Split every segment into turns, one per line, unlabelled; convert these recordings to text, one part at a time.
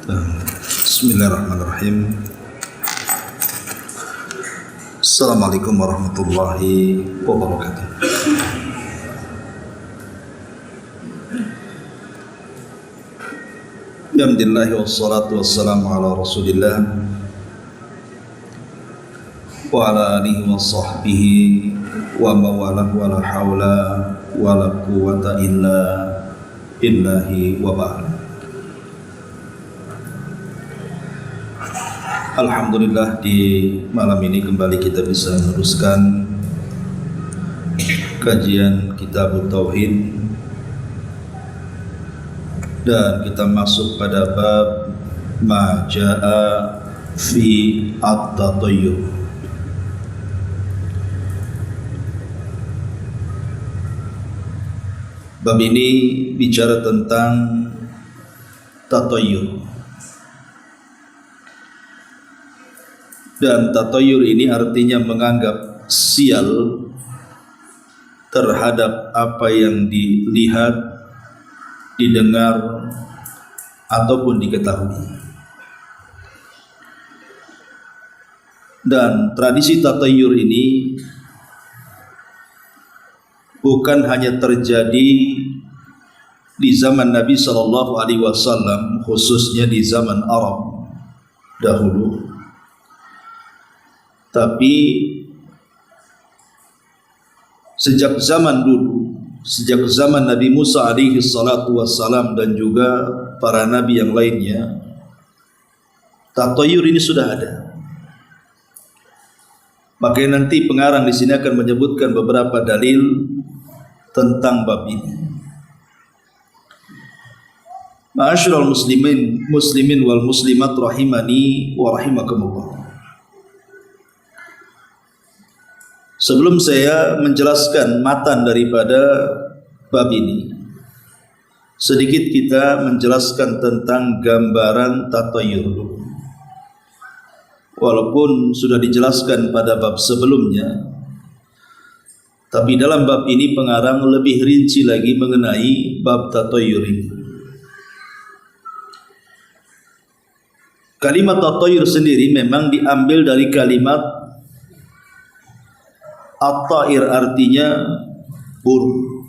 Bismillahirrahmanirrahim. Assalamualaikum warahmatullahi wabarakatuh. Alhamdulillah wassalatu wassalamu ala Rasulillah wa ala alihi wa sahbihi wa mawalah wa la hawla wa la quwwata illa billahi wa ba'd. Alhamdulillah, di malam ini kembali kita bisa meneruskan kajian Kitab Tauhid dan kita masuk pada bab ma jaa fi at-tatayyur. Bab ini bicara tentang tatayyur. Dan tatayyur ini artinya menganggap sial terhadap apa yang dilihat, didengar, ataupun diketahui. Dan tradisi tatayyur ini bukan hanya terjadi di zaman Nabi SAW, khususnya di zaman Arab dahulu, tapi sejak zaman dulu, sejak zaman Nabi Musa alaihi salatu wassalam dan juga para nabi yang lainnya, tatayyur ini sudah ada. Makanya nanti pengarang di sini akan menyebutkan beberapa dalil tentang bab ini. Ma'asyiral muslimin wal muslimat rahimani wa rahimakumullah. Sebelum saya menjelaskan matan daripada bab ini, sedikit kita menjelaskan tentang gambaran tatayyur. Walaupun sudah dijelaskan pada bab sebelumnya, tapi dalam bab ini pengarang lebih rinci lagi mengenai bab tatayyur ini. Kalimat tatayyur sendiri memang diambil dari kalimat at-ta'ir, artinya burung.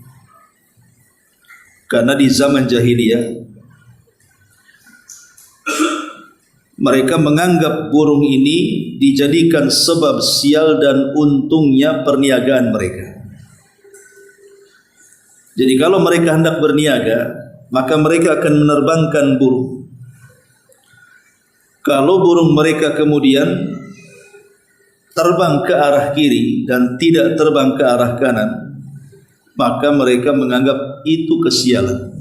Karena di zaman jahiliyah mereka menganggap burung ini dijadikan sebab sial dan untungnya perniagaan mereka. Jadi kalau mereka hendak berniaga, maka mereka akan menerbangkan burung. Kalau burung mereka kemudian terbang ke arah kiri dan tidak terbang ke arah kanan, maka mereka menganggap itu kesialan.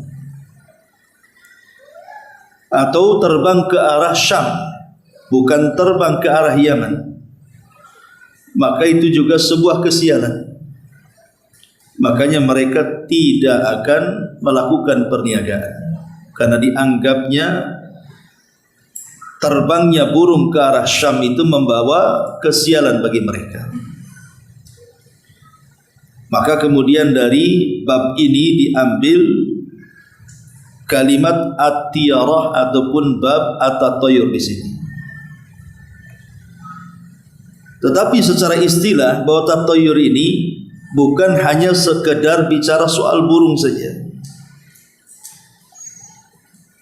Atau terbang ke arah Syam, bukan terbang ke arah Yaman, maka itu juga sebuah kesialan. Makanya mereka tidak akan melakukan perniagaan, karena dianggapnya terbangnya burung ke arah Syam itu membawa kesialan bagi mereka. Maka kemudian dari bab ini diambil kalimat at-tiyarah ataupun bab at-tatayyur di sini. Tetapi secara istilah bahwa tatayyur ini bukan hanya sekedar bicara soal burung saja.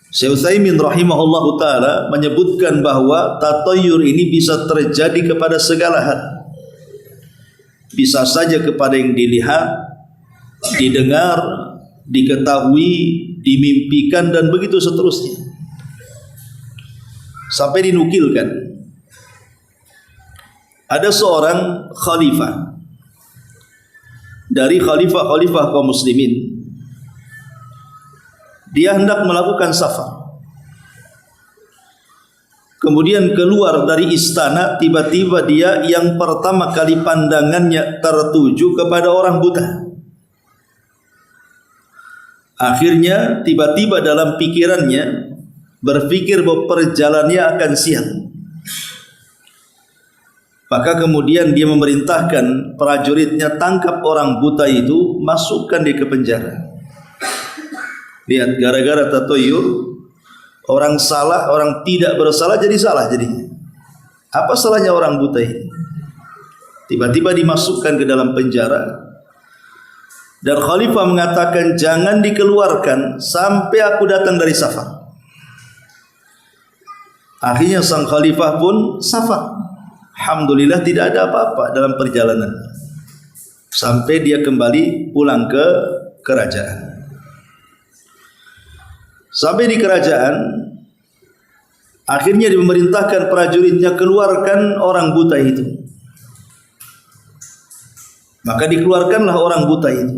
Syekh Utsaimin rahimahullahu taala menyebutkan bahwa tatayyur ini bisa terjadi kepada segala hal. Bisa saja kepada yang dilihat, didengar, diketahui, dimimpikan, dan begitu seterusnya. Sampai dinukilkan ada seorang khalifah dari khalifah-khalifah kaum muslimin. Dia hendak melakukan safar. Kemudian keluar dari istana, tiba-tiba dia yang pertama kali pandangannya tertuju kepada orang buta. Akhirnya tiba-tiba dalam pikirannya berpikir bahwa perjalanannya akan siang. Maka kemudian dia memerintahkan prajuritnya, tangkap orang buta itu, masukkan dia ke penjara. Lihat, gara-gara tatayyur, Orang salah, orang tidak bersalah jadi salah jadinya. Apa salahnya orang buta ini? Tiba-tiba dimasukkan ke dalam penjara. Dan khalifah mengatakan jangan dikeluarkan sampai aku datang dari safar. Akhirnya sang khalifah pun safar. Alhamdulillah tidak ada apa-apa dalam perjalanan. Sampai dia kembali pulang ke kerajaan. Sampai di kerajaan, akhirnya dimemerintahkan prajuritnya keluarkan orang buta itu. Maka dikeluarkanlah orang buta itu.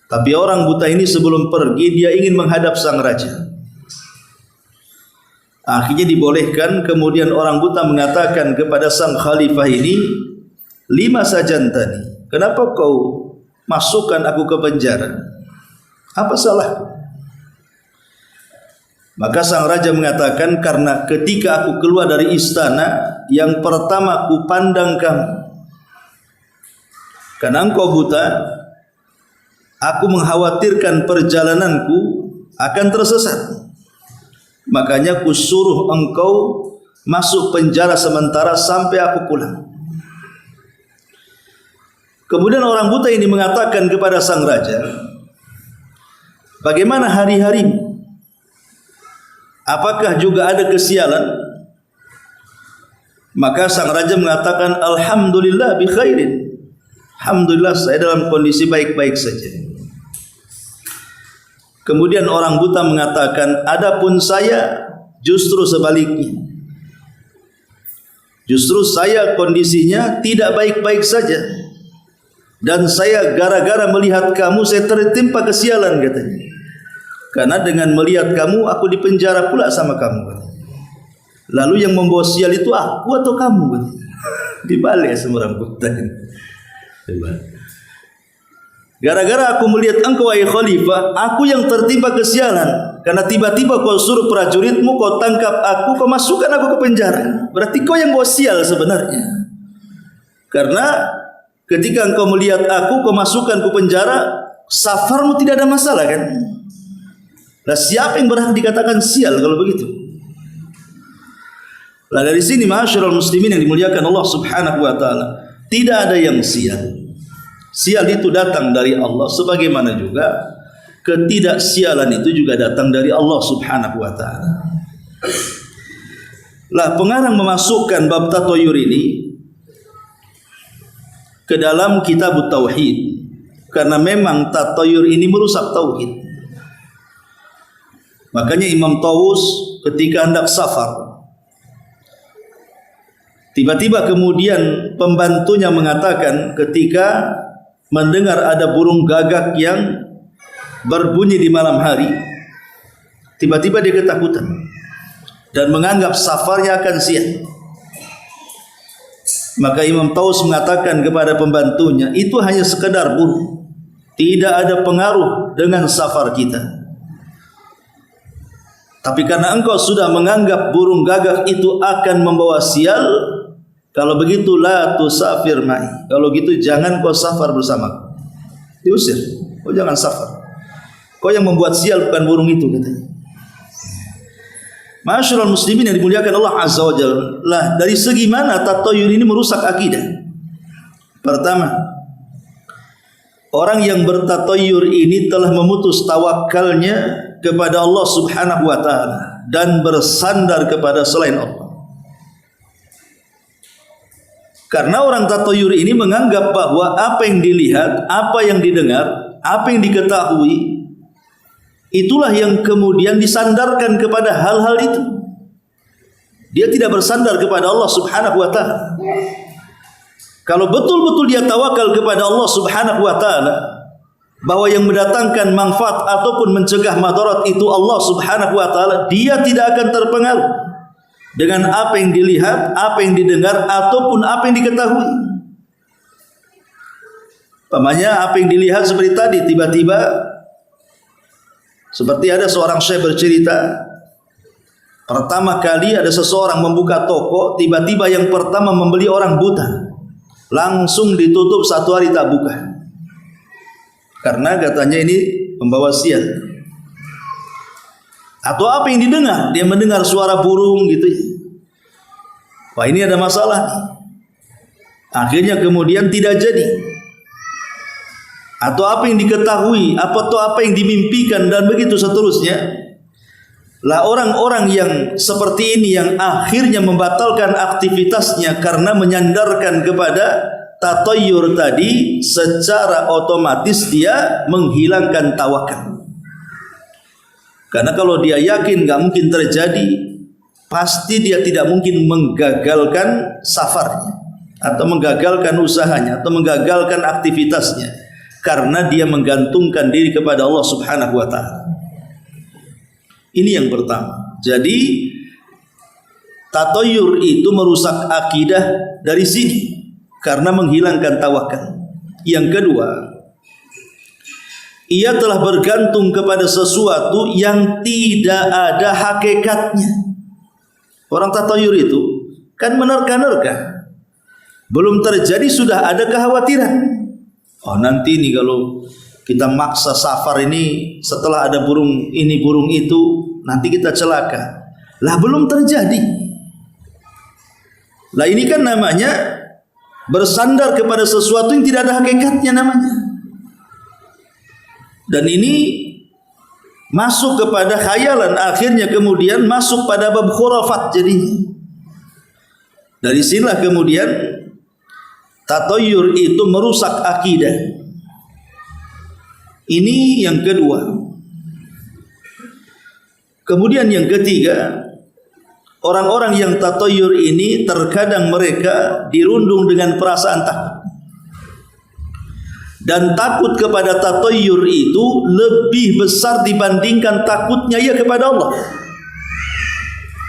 Tapi orang buta ini sebelum pergi dia ingin menghadap sang raja. Akhirnya dibolehkan. Kemudian orang buta mengatakan kepada sang khalifah ini, "Lima sajan tadi, kenapa kau masukkan aku ke penjara? Apa salahku?" Maka sang raja mengatakan, karena ketika aku keluar dari istana, yang pertama aku pandang kamu. Karena engkau buta, aku mengkhawatirkan perjalananku akan tersesat. Makanya aku suruh engkau masuk penjara sementara sampai aku pulang. Kemudian orang buta ini mengatakan kepada sang raja, "Bagaimana hari-harimu? Apakah juga ada kesialan?" Maka sang raja mengatakan, "Alhamdulillah bi khairin." Alhamdulillah saya dalam kondisi baik-baik saja. Kemudian orang buta mengatakan, "Adapun saya justru sebaliknya. Justru saya kondisinya tidak baik-baik saja. Dan saya gara-gara melihat kamu saya tertimpa kesialan," katanya. "Karena dengan melihat kamu aku dipenjara pula sama kamu." Lalu yang membawa sial itu aku atau kamu? Dibalik semua orang buta. Gara-gara aku melihat engkau wahai khalifah, aku yang tertimpa kesialan. Karena tiba-tiba kau suruh prajuritmu, kau tangkap aku, kau masukkan aku ke penjara. Berarti kau yang bawa sial sebenarnya. Karena ketika engkau melihat aku, kau masukkan ke penjara, safarmu tidak ada masalah kan? Nah, siapa yang berhak dikatakan sial kalau begitu? Nah, dari sini ma'asyiral muslimin yang dimuliakan Allah Subhanahu wa taala, tidak ada yang sial. Sial itu datang dari Allah, sebagaimana juga ketidaksialan itu juga datang dari Allah Subhanahu wa taala. Lah, pengarang memasukkan bab tatoyur ini ke dalam kitab tauhid karena memang tatoyur ini merusak tauhid. Makanya Imam Tawus ketika hendak safar, tiba-tiba kemudian pembantunya mengatakan ketika mendengar ada burung gagak yang berbunyi di malam hari, tiba-tiba dia ketakutan dan menganggap safarnya akan sia. Maka Imam Tawus mengatakan kepada pembantunya, itu hanya sekedar burung, tidak ada pengaruh dengan safar kita. Tapi karena engkau sudah menganggap burung gagak itu akan membawa sial, kalau begitu la tusafir ma'i. Kalau gitu jangan kau safar bersamaku. Diusir. Kau jangan safar. Kau yang membuat sial bukan burung itu, katanya. Ma'asyiral muslimin yang dimuliakan Allah Azza wa Jalla. Lah, dari segi mana tatoyur ini merusak akidah? Pertama, orang yang bertatoyur ini telah memutus tawakalnya kepada Allah Subhanahu wa taala dan bersandar kepada selain Allah. Karena orang tatoyur ini menganggap bahwa apa yang dilihat, apa yang didengar, apa yang diketahui, itulah yang kemudian disandarkan kepada hal-hal itu. Dia tidak bersandar kepada Allah Subhanahu wa taala. Kalau betul-betul dia tawakal kepada Allah Subhanahu wa taala, bahwa yang mendatangkan manfaat ataupun mencegah madarat itu Allah Subhanahu wa taala, dia tidak akan terpengaruh dengan apa yang dilihat, apa yang didengar ataupun apa yang diketahui. Pamannya apa yang dilihat seperti tadi, tiba-tiba seperti ada seorang syekh bercerita, pertama kali ada seseorang membuka toko, tiba-tiba yang pertama membeli orang buta, langsung ditutup 1 hari tak buka. Karena katanya ini membawa sial. Atau apa yang didengar? Dia mendengar suara burung gitu. Wah, ini ada masalah nih. Akhirnya kemudian tidak jadi. Atau apa yang diketahui, atau apa yang dimimpikan dan begitu seterusnya. Lah orang-orang yang seperti ini yang akhirnya membatalkan aktivitasnya karena menyandarkan kepada tatayyur tadi, secara otomatis dia menghilangkan tawakal. Karena kalau dia yakin nggak mungkin terjadi, pasti dia tidak mungkin menggagalkan safarnya atau menggagalkan usahanya atau menggagalkan aktivitasnya karena dia menggantungkan diri kepada Allah Subhanahu wa taala. Ini yang pertama. Jadi tatayyur itu merusak akidah dari sini karena menghilangkan tawakal. Yang kedua, ia telah bergantung kepada sesuatu yang tidak ada hakikatnya. Orang tatayyur itu kan menerka-nerka. Belum terjadi sudah ada kekhawatiran. Oh, nanti nih kalau kita maksa safar ini, setelah ada burung ini burung itu, nanti kita celaka. Lah belum terjadi. Lah ini kan namanya bersandar kepada sesuatu yang tidak ada hakikatnya namanya. Dan ini masuk kepada khayalan, akhirnya kemudian masuk pada bab khurafat jadinya. Dari sinilah kemudian tatayyur itu merusak akidah. Ini yang kedua. Kemudian yang ketiga, orang-orang yang tatayyur ini terkadang mereka dirundung dengan perasaan takut. Dan takut kepada tatayyur itu lebih besar dibandingkan takutnya ia kepada Allah.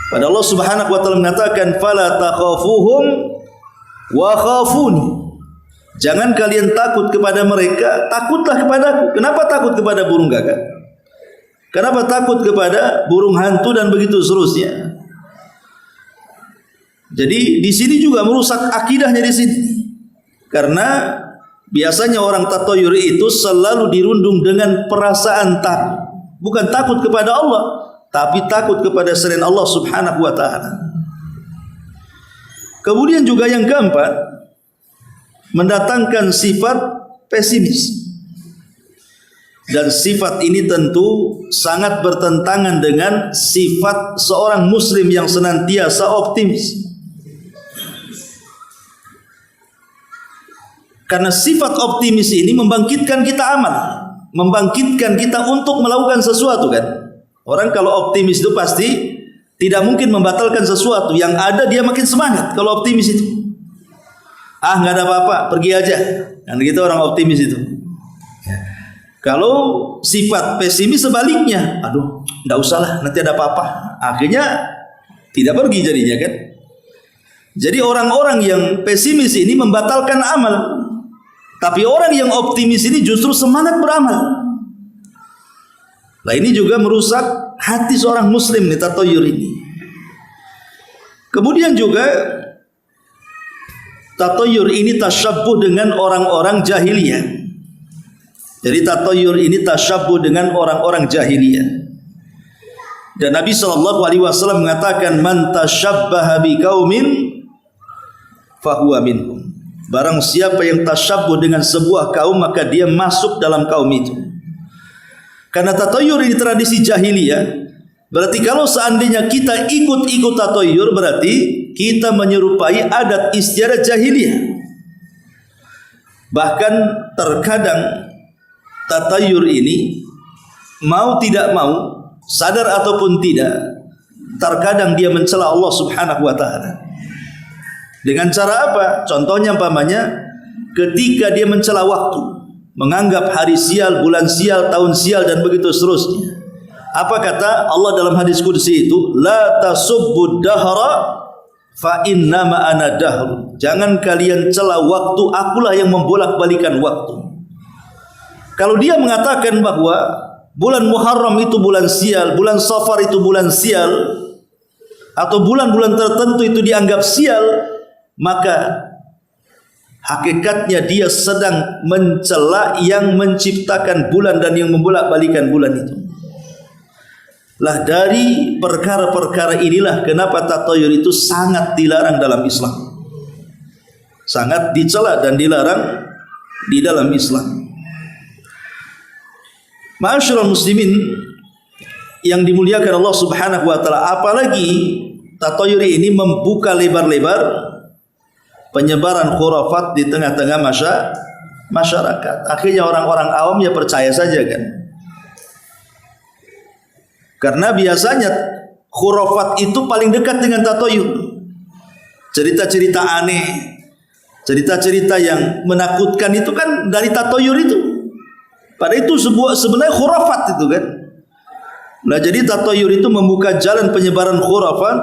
Pada Allah Subhanahu wa taala mengatakan, "Fala takhafuhum wa khafuni." Jangan kalian takut kepada mereka, takutlah kepadaku. Kenapa takut kepada burung gagak? Kenapa takut kepada burung hantu dan begitu seterusnya? Jadi di sini juga merusak akidahnya di sini. Karena biasanya orang tatayyur itu selalu dirundung dengan perasaan takut. Bukan takut kepada Allah, tapi takut kepada selain Allah Subhanahu wa taala. Kemudian juga yang keempat, mendatangkan sifat pesimis. Dan sifat ini tentu sangat bertentangan dengan sifat seorang muslim yang senantiasa optimis. Karena sifat optimis ini membangkitkan kita amal, membangkitkan kita untuk melakukan sesuatu kan. Orang kalau optimis itu pasti tidak mungkin membatalkan sesuatu. Yang ada dia makin semangat kalau optimis itu. Ah, nggak ada apa-apa, pergi aja. Kan gitu orang optimis itu. Kalau sifat pesimis sebaliknya, aduh, nggak usah lah, nanti ada apa-apa. Akhirnya tidak pergi jadinya kan. Jadi orang-orang yang pesimis ini membatalkan amal. Tapi orang yang optimis ini justru semangat beramal. Nah ini juga merusak hati seorang muslim nih tatayyur ini. Kemudian juga tatayyur ini tasyabbuh dengan orang-orang jahiliyah. Jadi tatayyur ini tasyabbuh dengan orang-orang jahiliyah. Dan Nabi SAW mengatakan, man tasyabbaha biqaumin fahuwa minhum. Barang siapa yang tasyabbuh dengan sebuah kaum, maka dia masuk dalam kaum itu. Karena tatayyur ini tradisi jahiliyah. Berarti kalau seandainya kita ikut-ikut tatayyur, berarti kita menyerupai adat istiadat jahiliyah. Bahkan terkadang tatayyur ini mau tidak mau, sadar ataupun tidak, terkadang dia mencela Allah Subhanahu wa taala. Dengan cara apa? Contohnya umpamanya ketika dia mencela waktu, menganggap hari sial, bulan sial, tahun sial dan begitu seterusnya. Apa kata Allah dalam hadis qudsi itu? La tasubbud dahra fa innama ana dahr. Jangan kalian cela waktu, akulah yang membolak-balikan waktu. Kalau dia mengatakan bahwa bulan Muharram itu bulan sial, bulan Safar itu bulan sial, atau bulan-bulan tertentu itu dianggap sial, maka hakikatnya dia sedang mencela yang menciptakan bulan dan yang membolak-balikan bulan itu. Lah dari perkara-perkara inilah kenapa tatayur itu sangat dilarang dalam Islam. Sangat dicela dan dilarang di dalam Islam. Ma'asyiral muslimin yang dimuliakan Allah Subhanahu wa taala, apalagi tatayur ini membuka lebar-lebar penyebaran khurafat di tengah-tengah masyarakat. Akhirnya orang-orang awam ya percaya saja kan. Karena biasanya khurafat itu paling dekat dengan tatayur. Cerita-cerita aneh, cerita-cerita yang menakutkan itu kan dari tatayur itu. Padahal itu sebenarnya khurafat itu kan. Nah, jadi tatayur itu membuka jalan penyebaran khurafat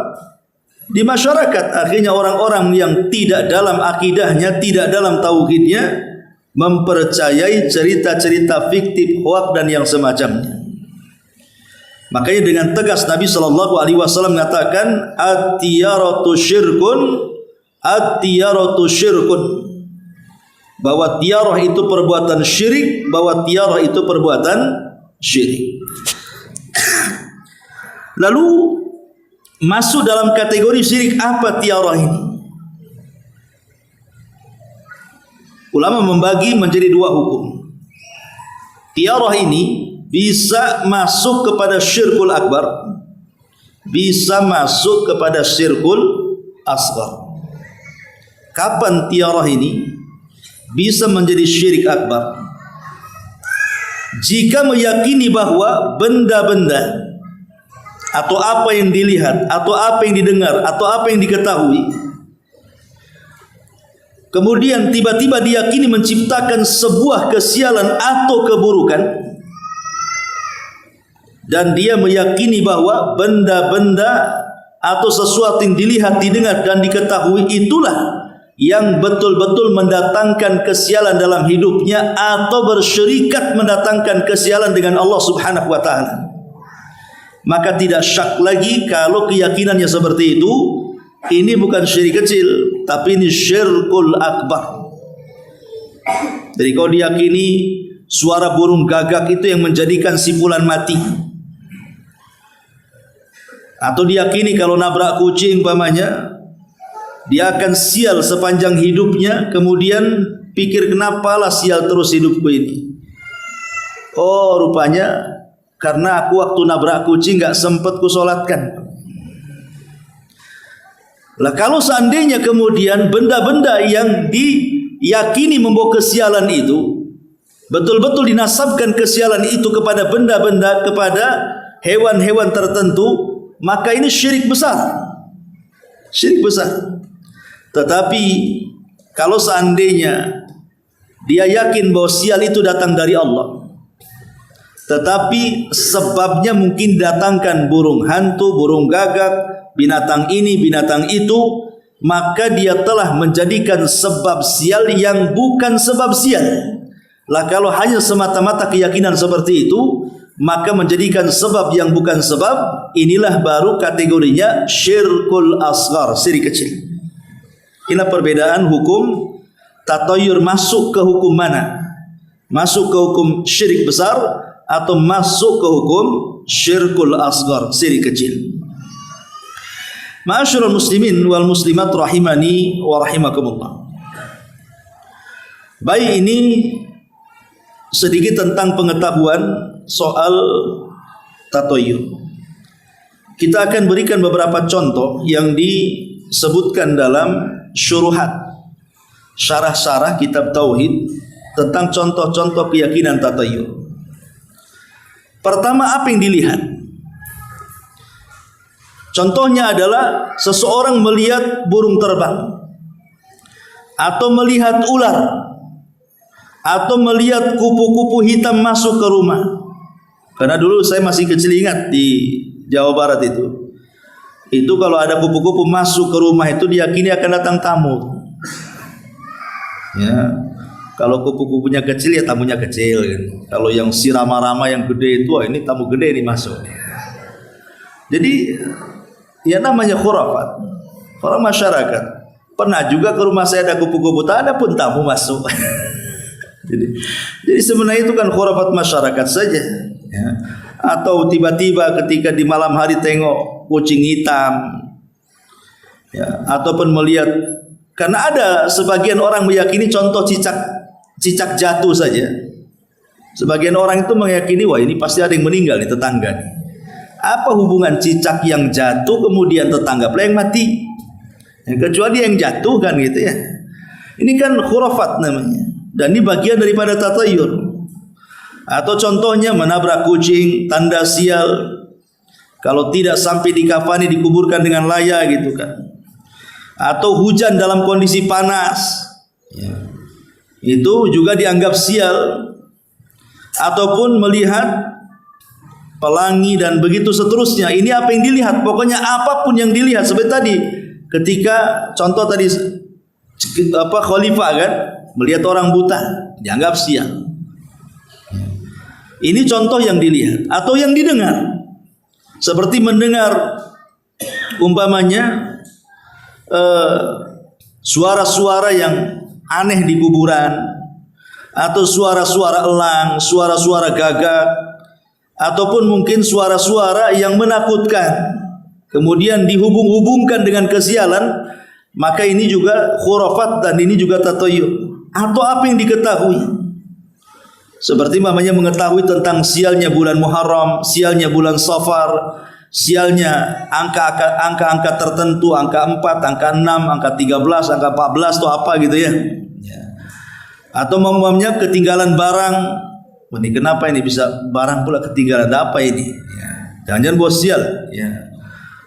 di masyarakat. Akhirnya orang-orang yang tidak dalam akidahnya, tidak dalam tauhidnya, mempercayai cerita-cerita fiktif, hoak dan yang semacamnya. Makanya dengan tegas Nabi Shallallahu Alaihi Wasallam mengatakan, at-tiyaratu syirkun, at-tiyaratu syirkun, bahwa tiarah itu perbuatan syirik, bahwa tiarah itu perbuatan syirik. Lalu masuk dalam kategori syirik apa tiarah ini? Ulama membagi menjadi dua hukum. Tiarah ini bisa masuk kepada syirkul akbar, bisa masuk kepada syirkul asghar. Kapan tiarah ini bisa menjadi syirik akbar? Jika meyakini bahwa benda-benda atau apa yang dilihat, atau apa yang didengar, atau apa yang diketahui, kemudian tiba-tiba diyakini menciptakan sebuah kesialan atau keburukan, dan dia meyakini bahwa benda-benda atau sesuatu yang dilihat, didengar, dan diketahui itulah yang betul-betul mendatangkan kesialan dalam hidupnya atau bersyirikat mendatangkan kesialan dengan Allah Subhanahu wa taala. Maka tidak syak lagi kalau keyakinannya seperti itu, ini bukan syirik kecil, tapi ini syirkul akbar. Jadi kalau diyakini suara burung gagak itu yang menjadikan sipulan mati, atau diyakini kalau nabrak kucing umpamanya dia akan sial sepanjang hidupnya, kemudian pikir kenapa lah sial terus hidupku ini. Oh, rupanya karena aku waktu nabrak kucing gak sempat kusolatkan. Lah kalau seandainya kemudian benda-benda yang diyakini membawa kesialan itu betul-betul dinasabkan kesialan itu kepada benda-benda, kepada hewan-hewan tertentu, maka ini syirik besar. Syirik besar. Tetapi kalau seandainya dia yakin bahwa sial itu datang dari Allah, tetapi sebabnya mungkin datangkan burung hantu, burung gagak, binatang ini, binatang itu, maka dia telah menjadikan sebab sial yang bukan sebab sial. Lah kalau hanya semata-mata keyakinan seperti itu, maka menjadikan sebab yang bukan sebab, inilah baru kategorinya syirkul asghar, syirik kecil. Inilah perbedaan hukum tatayur masuk ke hukum mana? Masuk ke hukum syirik besar atau masuk ke hukum syirkul asghar, syirik kecil. Ma'asyiral muslimin wal muslimat rahimani wa rahimakumullah. Baik, ini sedikit tentang pengetahuan soal tatayur. Kita akan berikan beberapa contoh yang disebutkan dalam syuruhat, syarah-syarah kitab tauhid tentang contoh-contoh keyakinan tatayur. Pertama, apa yang dilihat? Contohnya adalah seseorang melihat burung terbang, atau melihat ular, atau melihat kupu-kupu hitam masuk ke rumah. Karena dulu saya masih kecil ingat di Jawa Barat itu kalau ada kupu-kupu masuk ke rumah itu diyakini akan datang tamu. Ya. Kalau kupu-kupunya kecil ya tamunya kecil kan. Kalau yang si rama-rama yang gede itu, ini tamu gede nih masuk. Jadi ya namanya khurafat. Orang masyarakat. Pernah juga ke rumah saya ada kupu-kupu, tak ada pun tamu masuk. jadi sebenarnya itu kan khurafat masyarakat saja. Ya. atau tiba-tiba ketika di malam hari tengok kucing hitam, ya, ataupun melihat, karena ada sebagian orang meyakini contoh cicak jatuh saja. Sebagian orang itu meyakini, wah ini pasti ada yang meninggal di tetangga nih. Apa hubungan cicak yang jatuh kemudian tetangga pula yang mati? Ya, kecuali yang jatuh kan gitu ya. Ini kan khurafat namanya. Dan ini bagian daripada tatayur. Atau contohnya menabrak kucing, tanda sial. Kalau tidak sampai dikafani dikuburkan dengan layak gitu kan. Atau hujan dalam kondisi panas, ya, itu juga dianggap sial. Ataupun melihat pelangi dan begitu seterusnya. Ini apa yang dilihat? Pokoknya apapun yang dilihat. Seperti tadi ketika contoh tadi khalifah kan melihat orang buta dianggap sial. Ini contoh yang dilihat atau yang didengar. Seperti mendengar umpamanya suara-suara yang aneh di kuburan, atau suara-suara elang, suara-suara gagak, ataupun mungkin suara-suara yang menakutkan, kemudian dihubung-hubungkan dengan kesialan, maka ini juga khurafat dan ini juga tatayur. Atau apa yang diketahui, seperti mamanya mengetahui tentang sialnya bulan Muharram, sialnya bulan Safar, sialnya angka-angka tertentu, angka 4, angka 6, angka 13, angka 14 atau apa gitu ya. Atau mamanya ketinggalan barang. Ini kenapa ini bisa barang pula ketinggalan? Ada apa ini? Ya. Jangan-jangan bos sial. Ya.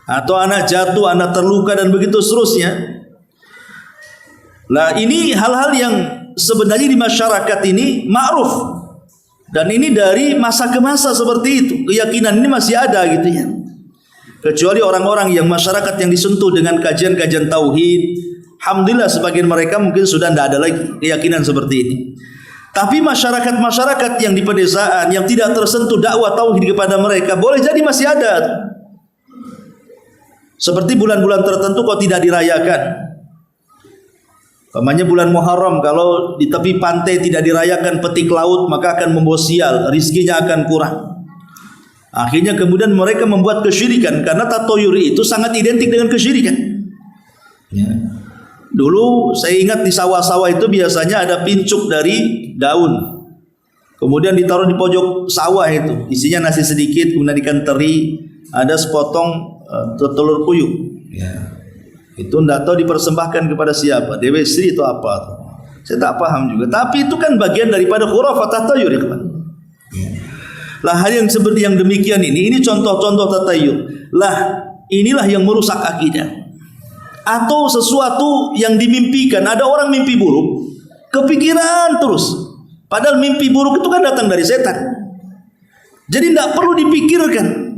Atau anak jatuh, anak terluka dan begitu seterusnya. Nah ini hal-hal yang sebenarnya di masyarakat ini ma'ruf. Dan ini dari masa ke masa seperti itu. Keyakinan ini masih ada gitu ya. Kecuali orang-orang yang masyarakat yang disentuh dengan kajian-kajian tauhid, alhamdulillah sebagian mereka mungkin sudah tidak ada lagi keyakinan seperti ini. Tapi masyarakat-masyarakat yang di pedesaan yang tidak tersentuh dakwah tauhid kepada mereka, boleh jadi masih ada. Seperti bulan-bulan tertentu kok tidak dirayakan. Umpamanya bulan Muharram, kalau di tepi pantai tidak dirayakan petik laut, maka akan membawa sial, rizkinya akan kurang. Akhirnya kemudian mereka membuat kesyirikan, karena tatayuri itu sangat identik dengan kesyirikan. Ya. Dulu saya ingat di sawah-sawah itu biasanya ada pincuk dari daun, kemudian ditaruh di pojok sawah itu, isinya nasi sedikit, kemudian ikan teri, ada sepotong telur puyuh. Ya. Itu tidak tahu dipersembahkan kepada siapa, Dewi Sri itu apa? Saya tak paham juga. Tapi itu kan bagian daripada khurafat tatayur ya kawan. Lah hal yang seperti yang demikian ini contoh-contoh tatayur. Lah inilah yang merusak akidah. Atau sesuatu yang dimimpikan. Ada orang mimpi buruk, kepikiran terus. Padahal mimpi buruk itu kan datang dari setan. Jadi tidak perlu dipikirkan.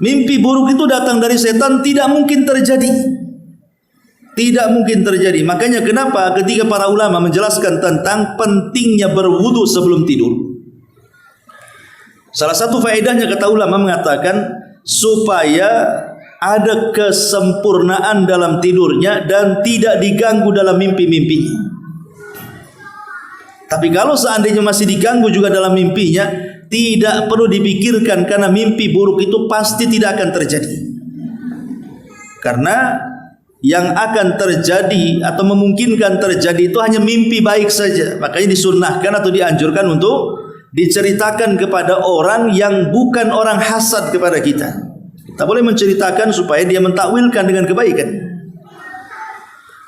Mimpi buruk itu datang dari setan, tidak mungkin terjadi. Tidak mungkin terjadi. Makanya kenapa ketika para ulama menjelaskan tentang pentingnya berwudu sebelum tidur, salah satu faedahnya kata ulama mengatakan supaya ada kesempurnaan dalam tidurnya dan tidak diganggu dalam mimpi-mimpinya. Tapi kalau seandainya masih diganggu juga dalam mimpinya, tidak perlu dipikirkan, karena mimpi buruk itu pasti tidak akan terjadi. Karena yang akan terjadi atau memungkinkan terjadi itu hanya mimpi baik saja. Makanya disunnahkan atau dianjurkan untuk diceritakan kepada orang yang bukan orang hasad kepada kita. Kita boleh menceritakan supaya dia mentakwilkan dengan kebaikan.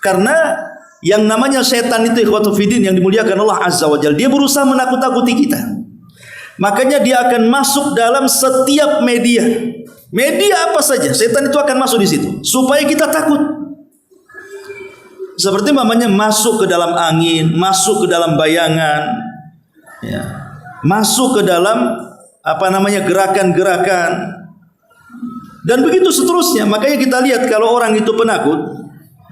Karena yang namanya setan itu ikhwatu fiddin yang dimuliakan Allah Azza wa Jalla, dia berusaha menakut-nakuti kita. Makanya dia akan masuk dalam setiap media. Media apa saja, setan itu akan masuk di situ supaya kita takut. Seperti mamanya masuk ke dalam angin, masuk ke dalam bayangan, ya, masuk ke dalam gerakan-gerakan, dan begitu seterusnya. Makanya kita lihat kalau orang itu penakut,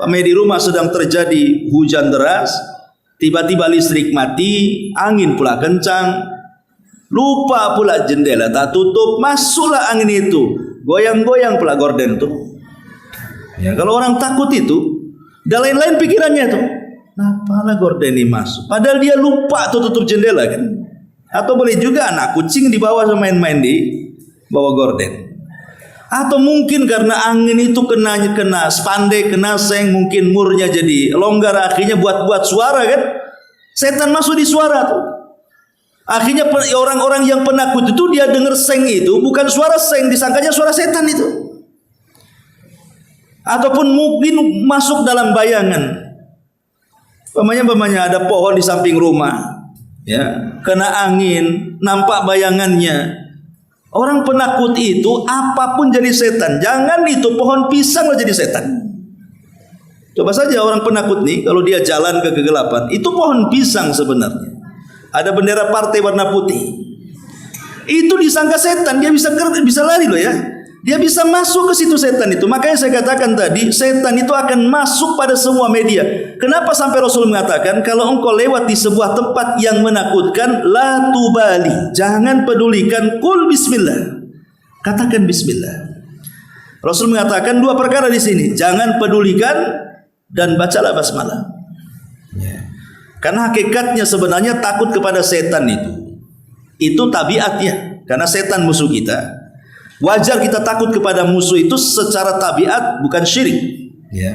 di rumah sedang terjadi hujan deras, tiba-tiba listrik mati, angin pula kencang, lupa pula jendela tak tutup, masuklah angin itu, goyang-goyang pula gorden tuh. Ya, kalau orang takut itu, dan lain-lain pikirannya tuh, kenapa lah gorden ini masuk? Padahal dia lupa tuh tutup jendela kan. Atau boleh juga anak kucing dibawa main-main di bawah gorden. Atau mungkin karena angin itu kena spandek, kena seng, mungkin murnya jadi longgar, akhirnya buat suara kan. Setan masuk di suara tuh. Akhirnya orang-orang yang penakut itu dia dengar seng itu bukan suara seng, disangkanya suara setan itu. Ataupun mungkin masuk dalam bayangan. Pamannya ada pohon di samping rumah, ya, kena angin, nampak bayangannya. Orang penakut itu apapun jadi setan. Jangan itu pohon pisang lo jadi setan. Coba saja orang penakut nih, kalau dia jalan ke kegelapan, itu pohon pisang sebenarnya. Ada bendera partai warna putih. Itu disangka setan, dia bisa lari loh ya. Dia bisa masuk ke situ setan itu. Makanya saya katakan tadi, setan itu akan masuk pada semua media. Kenapa sampai Rasul mengatakan kalau engkau lewat di sebuah tempat yang menakutkan, la tubali, jangan pedulikan, qul bismillah. Katakan bismillah. Rasul mengatakan dua perkara di sini, jangan pedulikan dan bacalah basmalah. Karena hakikatnya sebenarnya takut kepada setan itu tabiatnya. Karena setan musuh kita. Wajar kita takut kepada musuh itu secara tabiat, bukan syirik. Ya.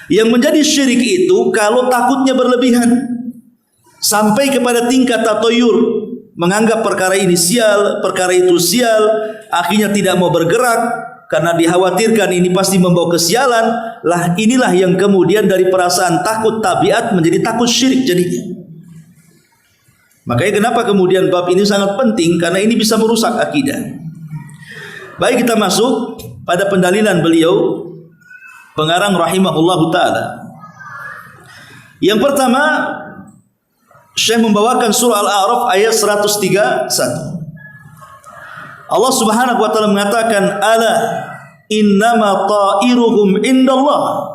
Yang menjadi syirik itu kalau takutnya berlebihan sampai kepada tingkat tatoyur, menganggap perkara ini sial, perkara itu sial, akhirnya tidak mau bergerak karena dikhawatirkan ini pasti membawa kesialan. Lah inilah yang kemudian dari perasaan takut tabiat menjadi takut syirik jadinya. Makanya kenapa kemudian bab ini sangat penting, karena ini bisa merusak akidah. Baik, kita masuk pada pendalilan beliau pengarang rahimahullahu ta'ala. Yang pertama, Syekh membawakan surah Al-A'raf ayat 131. Allah subhanahu wa ta'ala mengatakan, ala innama ta'iruhum indallah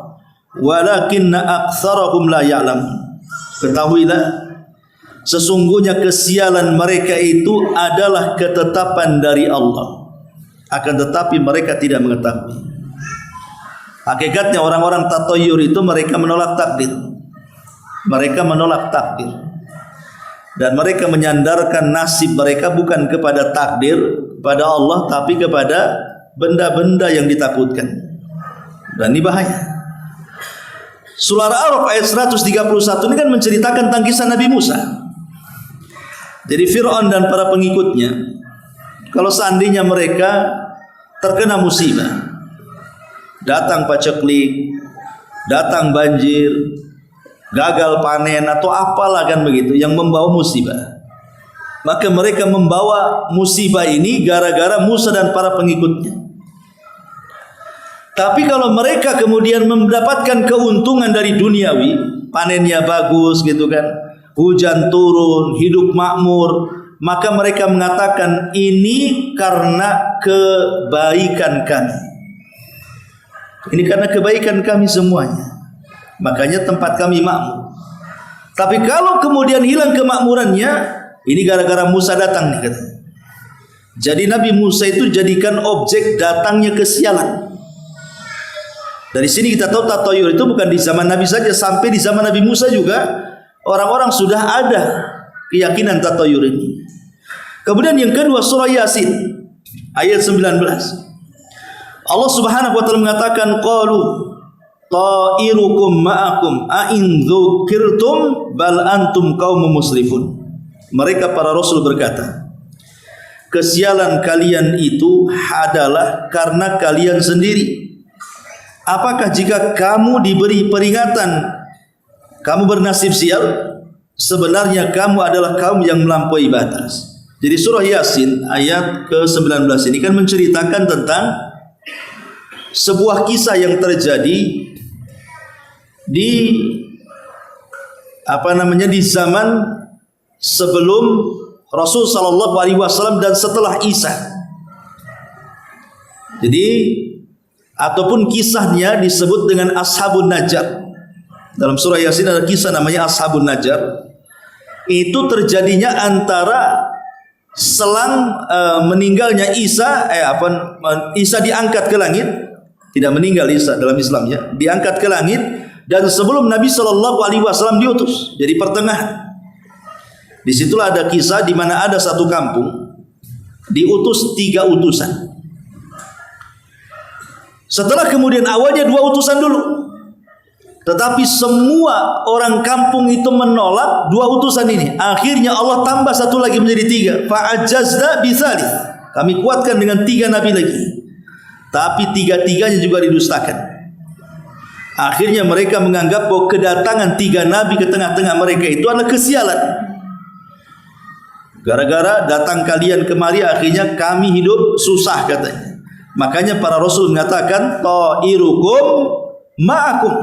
walakinna aktsarahum la ya'lamun. Ketahuilah, sesungguhnya kesialan mereka itu adalah ketetapan dari Allah, akan tetapi mereka tidak mengetahui. Hakikatnya orang-orang tatoyur itu mereka menolak takdir. Mereka menolak takdir. Dan mereka menyandarkan nasib mereka bukan kepada takdir, kepada Allah, tapi kepada benda-benda yang ditakutkan. Dan ini bahaya. Surah Al-A'raf ayat 131 ini kan menceritakan tangkisan Nabi Musa. Jadi Fir'aun dan para pengikutnya, kalau seandainya mereka terkena musibah, datang paceklik, datang banjir, gagal panen atau apalah kan begitu yang membawa musibah, maka mereka membawa musibah ini gara-gara Musa dan para pengikutnya. Tapi kalau mereka kemudian mendapatkan keuntungan dari duniawi, panennya bagus gitu kan, hujan turun, hidup makmur, maka mereka mengatakan ini karena kebaikan kami. Ini karena kebaikan kami semuanya. Makanya tempat kami makmur. Tapi kalau kemudian hilang kemakmurannya, ini gara-gara Musa datang nih kata. Jadi Nabi Musa itu jadikan objek datangnya kesialan. Dari sini kita tahu tatoyur itu bukan di zaman Nabi saja, sampai di zaman Nabi Musa juga orang-orang sudah ada keyakinan tatoyur ini. Kemudian yang kedua, surah Yasin ayat 19. Allah Subhanahu wa taala mengatakan, qalu ta'irukum ma'akum a in dzukirtum bal antum qaumun musrifun. Mereka para rasul berkata, kesialan kalian itu adalah karena kalian sendiri. Apakah jika kamu diberi peringatan kamu bernasib sial? Sebenarnya kamu adalah kaum yang melampaui batas. Jadi surah Yasin ayat ke-19 ini kan menceritakan tentang sebuah kisah yang terjadi di di zaman sebelum Rasul sallallahu alaihi wasallam dan setelah Isa. Jadi ataupun kisahnya disebut dengan Ashabun Najjar. Dalam surah Yasin ada kisah namanya Ashabun Najjar. Itu terjadinya antara selang meninggalnya Isa, Isa diangkat ke langit, tidak meninggal Isa dalam Islamnya, diangkat ke langit, dan sebelum Nabi Shallallahu Alaihi Wasallam diutus, jadi pertengahan. Disitulah ada kisah di mana ada satu kampung diutus 3 utusan. Setelah kemudian awalnya 2 utusan dulu, tetapi semua orang kampung itu menolak 2 utusan ini. Akhirnya Allah tambah satu lagi menjadi 3. Fa'ajazna bitsalits. Kami kuatkan dengan 3 nabi lagi. Tapi 3-3-nya juga didustakan. Akhirnya mereka menganggap bahwa kedatangan 3 nabi ke tengah-tengah mereka itu adalah kesialan. Gara-gara datang kalian kemari, akhirnya kami hidup susah katanya. Makanya para rasul mengatakan ta'irukum ma'akum.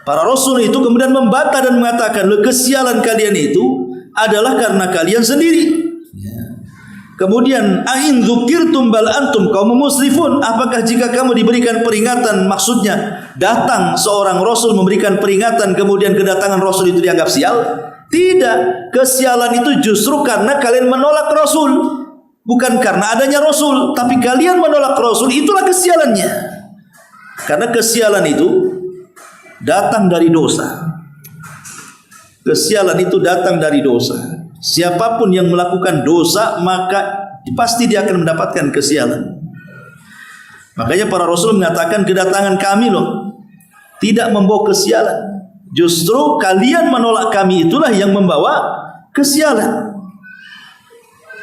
Para rasul itu kemudian membantah dan mengatakan kesialan kalian itu adalah karena kalian sendiri. Kemudian ain dzukirtum bal antum kaum musrifun. Apakah jika kamu diberikan peringatan, maksudnya datang seorang rasul memberikan peringatan kemudian kedatangan rasul itu dianggap sial? Tidak. Kesialan itu justru karena kalian menolak rasul. Bukan karena adanya rasul, tapi kalian menolak rasul, itulah kesialannya. Karena kesialan itu datang dari dosa. Kesialan itu datang dari dosa. Siapapun yang melakukan dosa, maka pasti dia akan mendapatkan kesialan. Makanya para rasul mengatakan kedatangan kami loh tidak membawa kesialan. Justru kalian menolak kami itulah yang membawa kesialan.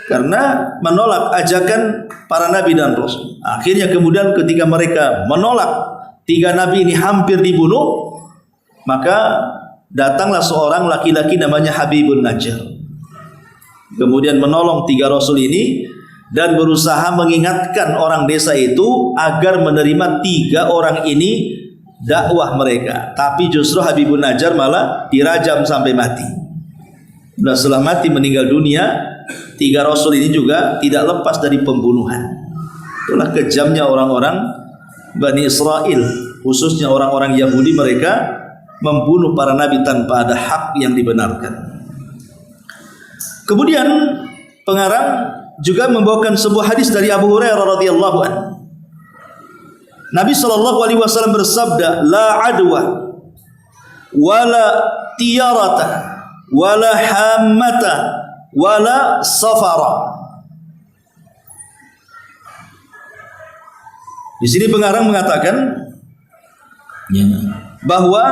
Karena menolak ajakan para nabi dan rasul. Akhirnya kemudian ketika mereka menolak 3 nabi ini hampir dibunuh, maka datanglah seorang laki-laki namanya Habibun Najjar. Kemudian menolong 3 rasul ini dan berusaha mengingatkan orang desa itu agar menerima 3 orang ini dakwah mereka. Tapi justru Habibun Najjar malah dirajam sampai mati. Dan setelah mati meninggal dunia, 3 rasul ini juga tidak lepas dari pembunuhan. Itulah kejamnya orang-orang Bani Israel, khususnya orang-orang Yahudi. Mereka membunuh para nabi tanpa ada hak yang dibenarkan. Kemudian pengarang juga membawakan sebuah hadis dari Abu Hurairah radhiyallahu anhu. Nabi sallallahu alaihi wasallam bersabda, la adwa wala tiyarata wala hammata wala safara. Di sini pengarang mengatakan bahwa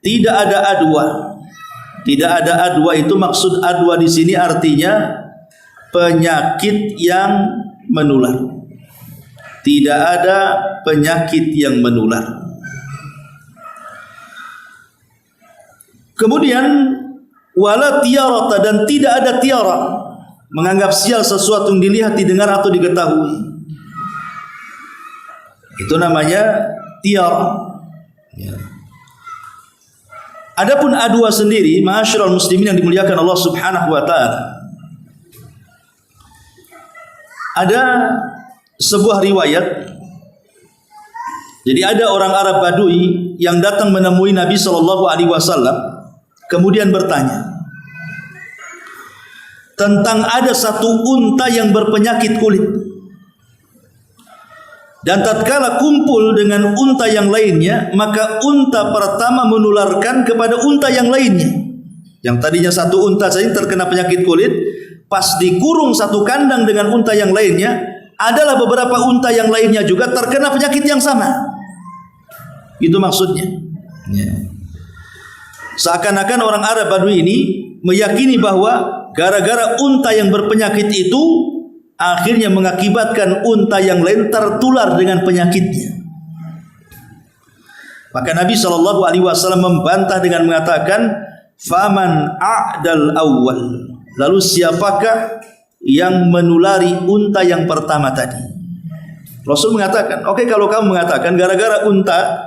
tidak ada adwa. Tidak ada adwa itu, maksud adwa di sini artinya penyakit yang menular. Tidak ada penyakit yang menular. Kemudian wala tiarata, dan tidak ada tiara, menganggap sial sesuatu yang dilihat, didengar atau diketahui. Itu namanya tiara. Adapun adwa sendiri, ma'asyiral muslimin yang dimuliakan Allah Subhanahu wa taala, ada sebuah riwayat. Jadi ada orang Arab Badui yang datang menemui Nabi sallallahu alaihi wasallam, kemudian bertanya tentang ada satu unta yang berpenyakit kulit. Dan tatkala kumpul dengan unta yang lainnya, maka unta pertama menularkan kepada unta yang lainnya. Yang tadinya satu unta saja terkena penyakit kulit, pas dikurung satu kandang dengan unta yang lainnya, adalah beberapa unta yang lainnya juga terkena penyakit yang sama. Itu maksudnya. Seakan-akan orang Arab Badui ini meyakini bahwa gara-gara unta yang berpenyakit itu akhirnya mengakibatkan unta yang lain tertular dengan penyakitnya. Maka Nabi sallallahu alaihi wasallam membantah dengan mengatakan, "Faman a'dal awwal." Lalu siapakah yang menulari unta yang pertama tadi? Rasul mengatakan, "Oke, kalau kamu mengatakan gara-gara unta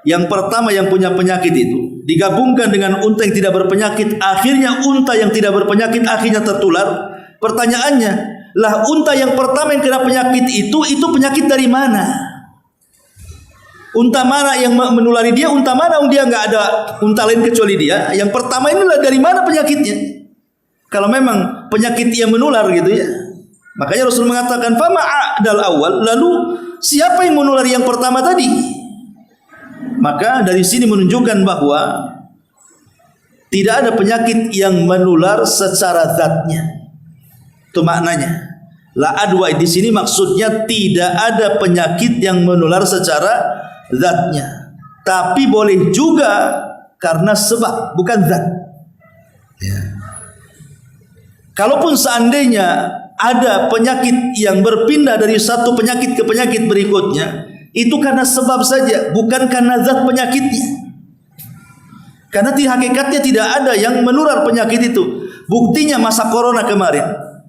yang pertama yang punya penyakit itu digabungkan dengan unta yang tidak berpenyakit, akhirnya unta yang tidak berpenyakit akhirnya tertular." Pertanyaannya, lah unta yang pertama yang kena penyakit itu penyakit dari mana? Unta mana yang menulari dia? Unta mana dia nggak ada unta lain kecuali dia? Yang pertama inilah dari mana penyakitnya? Kalau memang penyakit yang menular gitu ya. Makanya Rasul mengatakan fama a'dal awal, lalu siapa yang menulari yang pertama tadi? Maka dari sini menunjukkan bahwa Tidak ada penyakit yang menular secara zatnya. Itu maknanya. La adwa di sini maksudnya tidak ada penyakit yang menular secara zatnya. Tapi boleh juga karena sebab, bukan zat. Ya. Kalaupun seandainya ada penyakit yang berpindah dari satu penyakit ke penyakit berikutnya, itu karena sebab saja, bukan karena zat penyakitnya. Karena di hakikatnya tidak ada yang menular penyakit itu. Buktinya masa corona kemarin.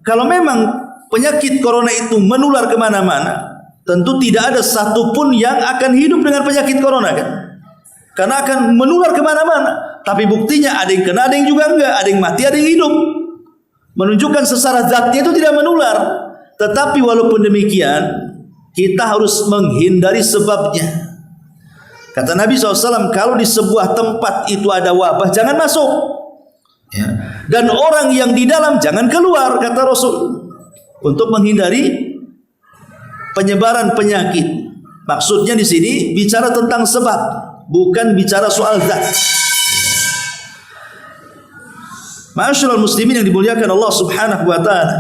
Kalau memang penyakit corona itu menular kemana-mana, tentu tidak ada satupun yang akan hidup dengan penyakit corona kan? Karena akan menular kemana-mana. Tapi buktinya ada yang kena, ada yang juga enggak. Ada yang mati, ada yang hidup. Menunjukkan secara zatnya itu tidak menular. Tetapi walaupun demikian, kita harus menghindari sebabnya. Kata Nabi SAW, kalau di sebuah tempat itu ada wabah, jangan masuk. Ya. Dan orang yang di dalam jangan keluar, kata Rasul. Untuk menghindari penyebaran penyakit. Maksudnya di sini bicara tentang sebab, bukan bicara soal zat. Ma'asyiral muslimin yang dimuliakan Allah Subhanahu wa taala.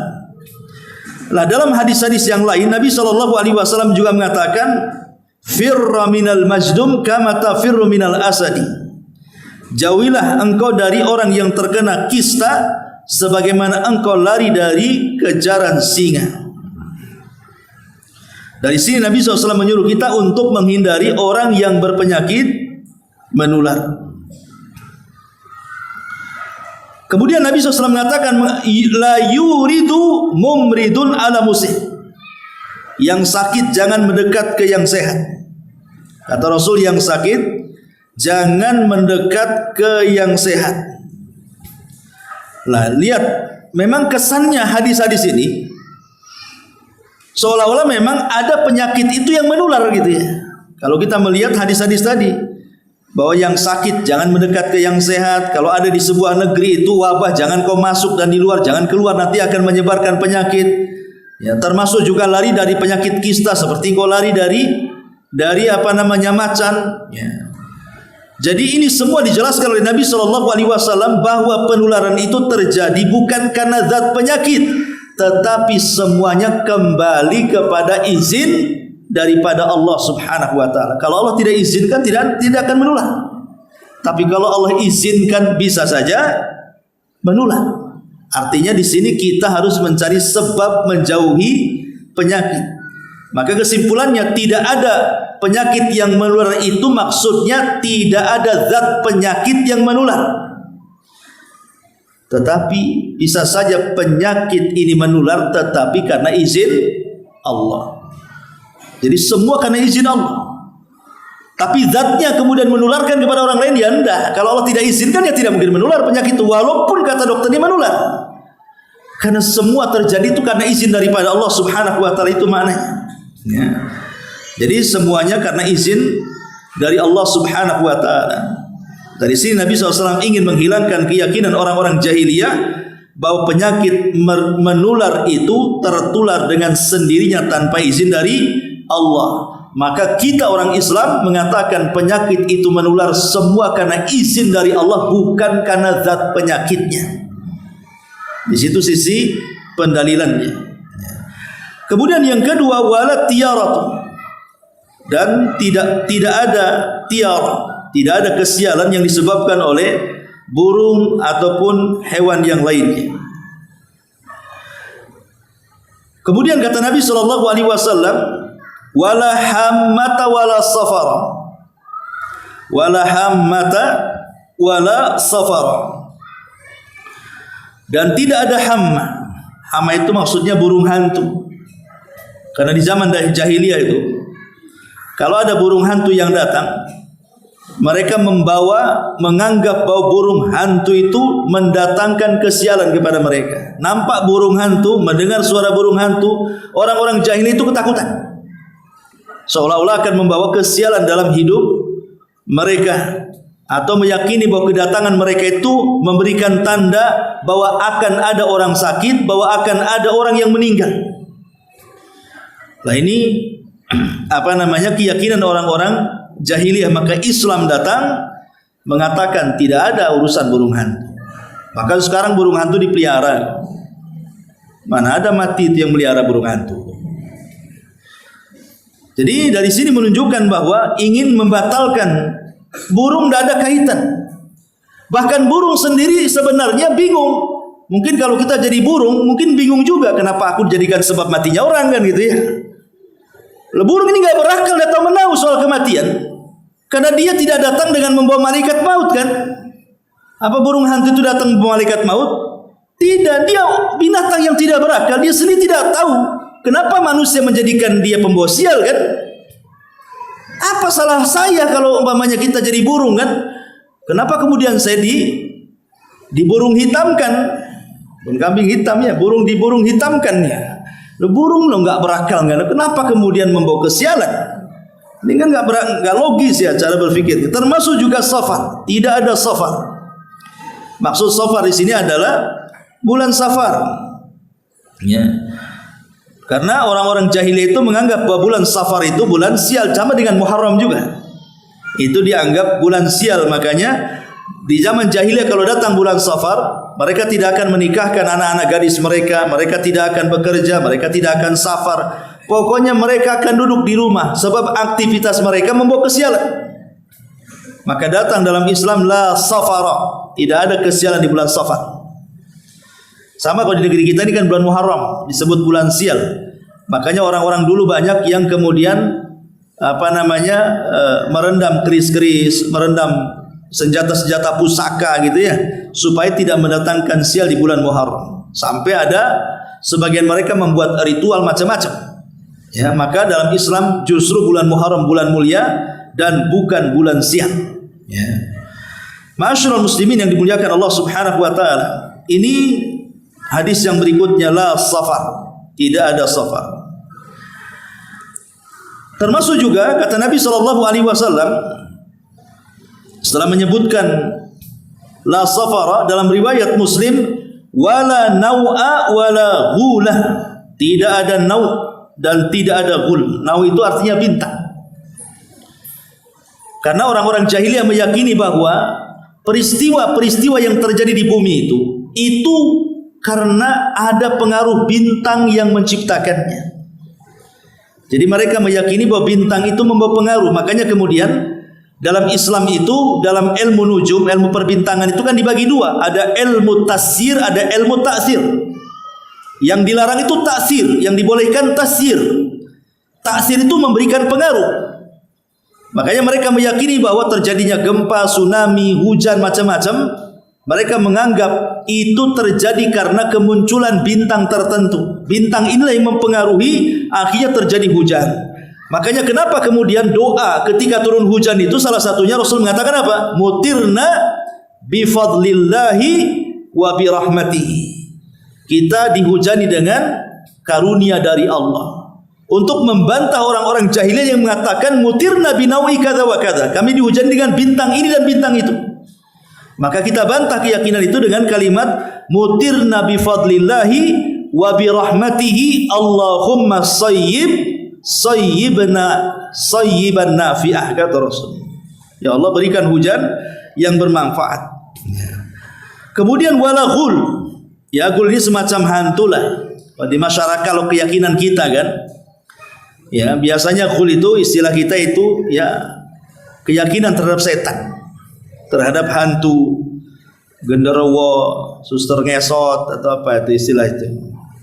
Lah dalam hadis-hadis yang lain Nabi SAW juga mengatakan, firra minal majdum kama tafirru minal asadi. Jauhilah engkau dari orang yang terkena kista sebagaimana engkau lari dari kejaran singa. Dari sini Nabi SAW menyuruh kita untuk menghindari orang yang berpenyakit menular. Kemudian Nabi SAW mengatakan, la yuridu mumridun ala musih. Yang sakit jangan mendekat ke yang sehat. Kata Rasul, yang sakit jangan mendekat ke yang sehat. Lah lihat, memang kesannya hadis-hadis ini seolah-olah memang ada penyakit itu yang menular gitu ya. Kalau kita melihat hadis-hadis tadi, bahwa yang sakit jangan mendekat ke yang sehat. Kalau ada di sebuah negeri itu wabah, jangan kau masuk, dan di luar jangan keluar, nanti akan menyebarkan penyakit. Ya, termasuk juga lari dari penyakit kista seperti kau lari dari apa namanya macan. Ya. Jadi ini semua dijelaskan oleh Nabi SAW bahwa penularan itu terjadi bukan karena zat penyakit, tetapi semuanya kembali kepada izin daripada Allah Subhanahu wa taala. Kalau Allah tidak izinkan, tidak akan menular. Tapi kalau Allah izinkan, bisa saja menular. Artinya di sini kita harus mencari sebab menjauhi penyakit. Maka kesimpulannya, tidak ada penyakit yang menular itu maksudnya tidak ada zat penyakit yang menular. Tetapi bisa saja penyakit ini menular tetapi karena izin Allah. Jadi semua karena izin Allah. Tapi zatnya kemudian menularkan kepada orang lain, ya enggak. Kalau Allah tidak izinkan, ya tidak mungkin menular penyakit itu. Walaupun kata dokternya menular. Karena semua terjadi itu karena izin daripada Allah Subhanahu wa taala, itu maknanya. Ya. Jadi semuanya karena izin dari Allah Subhanahu wa taala. Dari sini Nabi SAW ingin menghilangkan keyakinan orang-orang jahiliyah bahwa penyakit menular itu tertular dengan sendirinya tanpa izin dari Allah. Maka kita orang Islam mengatakan penyakit itu menular semua karena izin dari Allah, bukan karena zat penyakitnya. Di situ sisi pendalilannya. Kemudian yang kedua, wala tiyaratu. Dan tidak ada tiara, tidak ada kesialan yang disebabkan oleh burung ataupun hewan yang lainnya. Kemudian kata Nabi SAW, wala hammata wala safara, wala hammata wala safara. Dan tidak ada hamma. Hamma itu maksudnya burung hantu. Karena di zaman jahiliyah itu, kalau ada burung hantu yang datang, mereka menganggap bahwa burung hantu itu mendatangkan kesialan kepada mereka. Nampak burung hantu, mendengar suara burung hantu, orang-orang jahiliyah itu ketakutan. Seolah-olah akan membawa kesialan dalam hidup mereka, atau meyakini bahwa kedatangan mereka itu memberikan tanda bahwa akan ada orang sakit, bahwa akan ada orang yang meninggal. Nah ini apa namanya keyakinan orang-orang jahiliyah. Maka Islam datang mengatakan tidak ada urusan burung hantu. Maka sekarang burung hantu dipelihara. Mana ada mati itu yang melihara burung hantu. Jadi dari sini menunjukkan bahwa ingin membatalkan burung tidak ada kaitan. Bahkan burung sendiri sebenarnya bingung. Mungkin kalau kita jadi burung, mungkin bingung juga kenapa aku dijadikan sebab matinya orang kan gitu ya. Burung ini nggak berakal, nggak tahu menahu soal kematian. Karena dia tidak datang dengan membawa malaikat maut kan? Apa burung hantu itu datang membawa malaikat maut? Tidak, dia binatang yang tidak berakal. Dia sendiri tidak tahu kenapa manusia menjadikan dia pembawa sial kan? Apa salah saya kalau umpamanya kita jadi burung kan? Kenapa kemudian saya di burung hitamkan? Burung kambing hitam ya, burung hitamkan ya. Burung lo nggak berakal nggak? Kenapa kemudian membawa kesialan? Ini kan nggak logis ya cara berpikir. Termasuk juga safar. Tidak ada safar. Maksud safar di sini adalah bulan Safar. Ya. Karena orang-orang jahiliyah itu menganggap bahwa bulan Safar itu bulan sial, sama dengan Muharram juga. Itu dianggap bulan sial, makanya di zaman jahiliyah kalau datang bulan Safar, mereka tidak akan menikahkan anak-anak gadis mereka, mereka tidak akan bekerja, mereka tidak akan safar. Pokoknya mereka akan duduk di rumah sebab aktivitas mereka membawa kesialan. Maka datang dalam Islam la safara, tidak ada kesialan di bulan Safar. Sama kalau di negeri kita ini kan bulan Muharram disebut bulan sial. Makanya orang-orang dulu banyak yang kemudian merendam keris-keris, merendam senjata-senjata pusaka gitu ya, supaya tidak mendatangkan sial di bulan Muharram. Sampai ada sebagian mereka membuat ritual macam-macam. Ya, maka dalam Islam justru bulan Muharram bulan mulia dan bukan bulan sial. Ya. Ma'asyiral muslimin yang dimuliakan Allah Subhanahu wa taala. Ini hadis yang berikutnya la safar, tidak ada safar. Termasuk juga kata Nabi sallallahu alaihi wasallam setelah menyebutkan la safara dalam riwayat Muslim wala nau'a wala ghulah, tidak ada nau' dan tidak ada ghul. Nau itu artinya bintang. Karena orang-orang jahiliyah meyakini bahwa peristiwa-peristiwa yang terjadi di bumi itu karena ada pengaruh bintang yang menciptakannya. Jadi mereka meyakini bahwa bintang itu membawa pengaruh. Makanya kemudian dalam Islam itu, dalam ilmu nujum, ilmu perbintangan itu kan dibagi dua. Ada ilmu tasyir, ada ilmu taksir. Yang dilarang itu taksir, yang dibolehkan tasyir. Taksir itu memberikan pengaruh. Makanya mereka meyakini bahwa terjadinya gempa, tsunami, hujan macam-macam, mereka menganggap itu terjadi karena kemunculan bintang tertentu. Bintang inilah yang mempengaruhi akhirnya terjadi hujan. Makanya kenapa kemudian doa ketika turun hujan itu salah satunya Rasul mengatakan apa? Mutirna bifadlillahi wa birahmatihi. Kita dihujani dengan karunia dari Allah. Untuk membantah orang-orang jahiliyah yang mengatakan mutirna binawi kadza wa kadza. Kami dihujani dengan bintang ini dan bintang itu. Maka kita bantah keyakinan itu dengan kalimat mutirna bifadlillahi wa birahmatihi Allahumma sayyiban nafi'ah, kata Rasul. Ya Allah, berikan hujan yang bermanfaat. Kemudian wala ghul. Ya, ghul ini semacam hantu lah. Di masyarakat kalau keyakinan kita kan, ya biasanya ghul itu istilah kita itu ya keyakinan terhadap setan, terhadap hantu, genderuwo, suster ngesot atau apa itu istilah itu,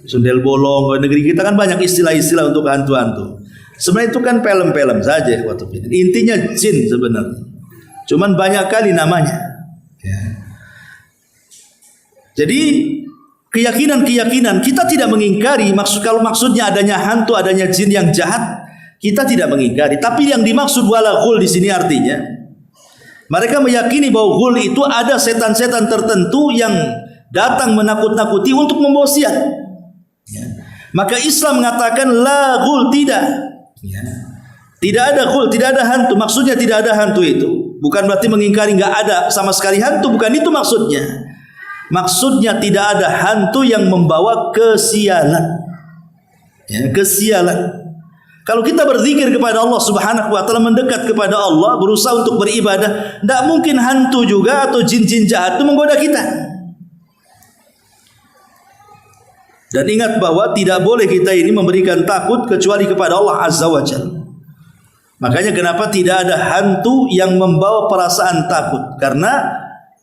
sundel bolong. Di negeri kita kan banyak istilah-istilah untuk hantu-hantu. Sebenarnya itu kan film-film saja waktu itu. Intinya jin sebenarnya. Cuman banyak kali namanya. Ya. Jadi keyakinan-keyakinan kita tidak mengingkari. Kalau maksudnya adanya hantu, adanya jin yang jahat, kita tidak mengingkari. Tapi yang dimaksud wala ghul di sini artinya mereka meyakini bahwa ghul itu ada setan-setan tertentu yang datang menakut-nakuti untuk membawa sial. Ya. Maka Islam mengatakan la ghul, tidak. Ya. Tidak ada ghul, tidak ada hantu. Maksudnya tidak ada hantu itu bukan berarti mengingkari nggak ada sama sekali hantu, bukan itu maksudnya. Maksudnya tidak ada hantu yang membawa kesialan. Ya, kesialan. Kalau kita berzikir kepada Allah Subhanahu wa taala, mendekat kepada Allah, berusaha untuk beribadah, tidak mungkin hantu juga atau jin-jin jahat itu menggoda kita. Dan ingat bahwa tidak boleh kita ini memberikan takut kecuali kepada Allah Azza wa Jalla. Makanya kenapa tidak ada hantu yang membawa perasaan takut? Karena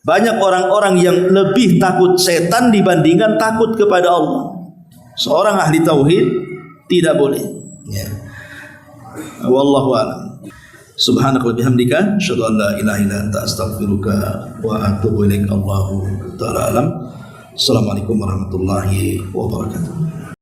banyak orang-orang yang lebih takut setan dibandingkan takut kepada Allah. Seorang ahli tauhid tidak boleh. Ya. Wallahu a'lam. Subhanaka wa bihamdika asyhadu an la ilaha illa anta astaghfiruka wa atubu ilaik. Allahu ta'ala alam. Assalamualaikum warahmatullahi wabarakatuh.